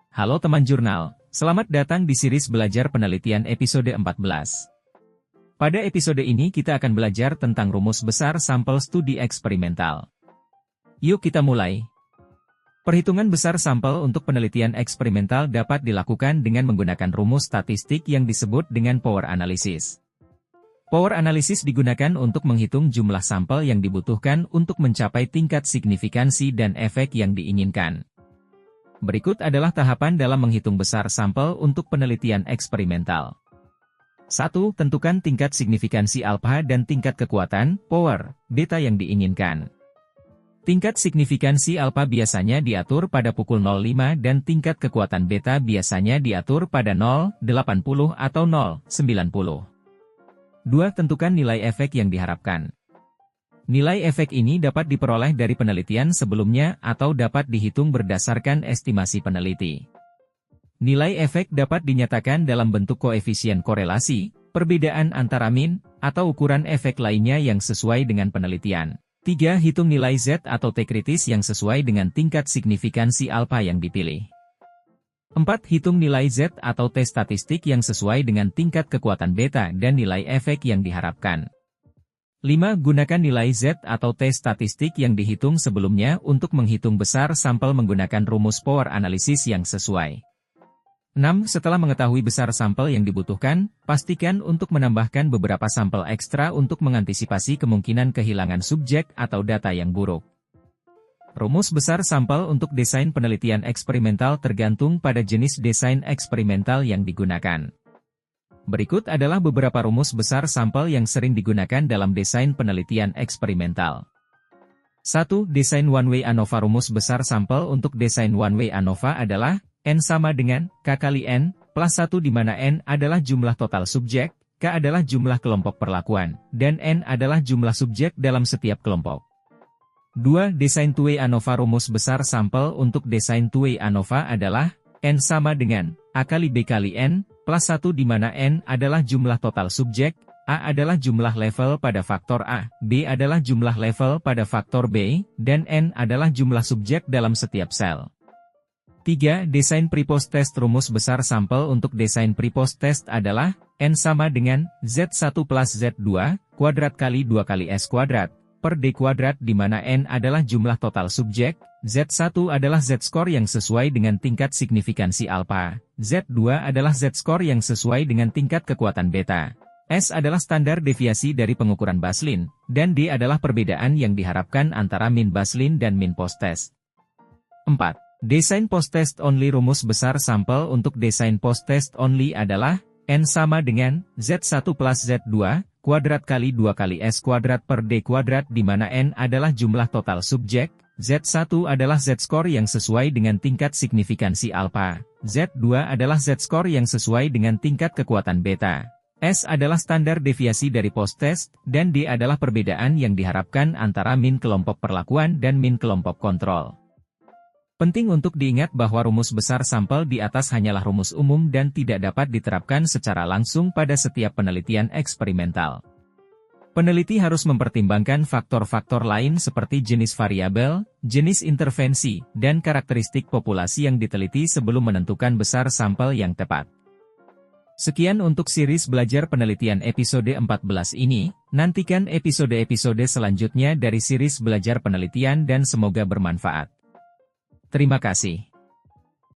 Halo teman jurnal, selamat datang di series belajar penelitian episode 14. Pada episode ini kita akan belajar tentang rumus besar sampel studi eksperimental. Yuk kita mulai. Perhitungan besar sampel untuk penelitian eksperimental dapat dilakukan dengan menggunakan rumus statistik yang disebut dengan power analysis. Power analysis digunakan untuk menghitung jumlah sampel yang dibutuhkan untuk mencapai tingkat signifikansi dan efek yang diinginkan. Berikut adalah tahapan dalam menghitung besar sampel untuk penelitian eksperimental. 1. Tentukan tingkat signifikansi alfa dan tingkat kekuatan, power, beta yang diinginkan. Tingkat signifikansi alfa biasanya diatur pada pukul 0,5 dan tingkat kekuatan beta biasanya diatur pada 0,80 atau 0,90. 2. Tentukan nilai efek yang diharapkan. Nilai efek ini dapat diperoleh dari penelitian sebelumnya atau dapat dihitung berdasarkan estimasi peneliti. Nilai efek dapat dinyatakan dalam bentuk koefisien korelasi, perbedaan antara min, atau ukuran efek lainnya yang sesuai dengan penelitian. 3. Hitung nilai Z atau T kritis yang sesuai dengan tingkat signifikansi alfa yang dipilih. 4. Hitung nilai Z atau T statistik yang sesuai dengan tingkat kekuatan beta dan nilai efek yang diharapkan. 5. Gunakan nilai Z atau T statistik yang dihitung sebelumnya untuk menghitung besar sampel menggunakan rumus power analysis yang sesuai. 6. Setelah mengetahui besar sampel yang dibutuhkan, pastikan untuk menambahkan beberapa sampel ekstra untuk mengantisipasi kemungkinan kehilangan subjek atau data yang buruk. Rumus besar sampel untuk desain penelitian eksperimental tergantung pada jenis desain eksperimental yang digunakan. Berikut adalah beberapa rumus besar sampel yang sering digunakan dalam desain penelitian eksperimental. 1. Desain one-way ANOVA. Rumus besar sampel untuk desain one-way ANOVA adalah N sama dengan K kali N plus 1 di mana N adalah jumlah total subjek, K adalah jumlah kelompok perlakuan, dan N adalah jumlah subjek dalam setiap kelompok. 2. Desain two-way ANOVA. Rumus besar sampel untuk desain two-way ANOVA adalah N sama dengan A kali B kali N plus 1 di mana N adalah jumlah total subjek, A adalah jumlah level pada faktor A, B adalah jumlah level pada faktor B, dan N adalah jumlah subjek dalam setiap sel. 3. Desain pre-post test. Rumus besar sampel untuk desain pre-post test adalah N sama dengan Z1 plus Z2, kuadrat kali 2 kali S kuadrat, per D kuadrat di mana N adalah jumlah total subjek, Z1 adalah Z-score yang sesuai dengan tingkat signifikansi alfa, Z2 adalah Z-score yang sesuai dengan tingkat kekuatan beta, S adalah standar deviasi dari pengukuran baseline, dan D adalah perbedaan yang diharapkan antara min baseline dan min post-test. 4. Desain post-test only. Rumus besar sampel untuk desain post-test only adalah N sama dengan Z1 plus Z2, kuadrat kali 2 kali S kuadrat per D kuadrat di mana N adalah jumlah total subjek, Z1 adalah Z-score yang sesuai dengan tingkat signifikansi alfa, Z2 adalah Z-score yang sesuai dengan tingkat kekuatan beta, S adalah standar deviasi dari post-test, dan D adalah perbedaan yang diharapkan antara min kelompok perlakuan dan min kelompok kontrol. Penting untuk diingat bahwa rumus besar sampel di atas hanyalah rumus umum dan tidak dapat diterapkan secara langsung pada setiap penelitian eksperimental. Peneliti harus mempertimbangkan faktor-faktor lain seperti jenis variabel, jenis intervensi, dan karakteristik populasi yang diteliti sebelum menentukan besar sampel yang tepat. Sekian untuk series belajar penelitian episode 14 ini, nantikan episode-episode selanjutnya dari series belajar penelitian dan semoga bermanfaat. Terima kasih.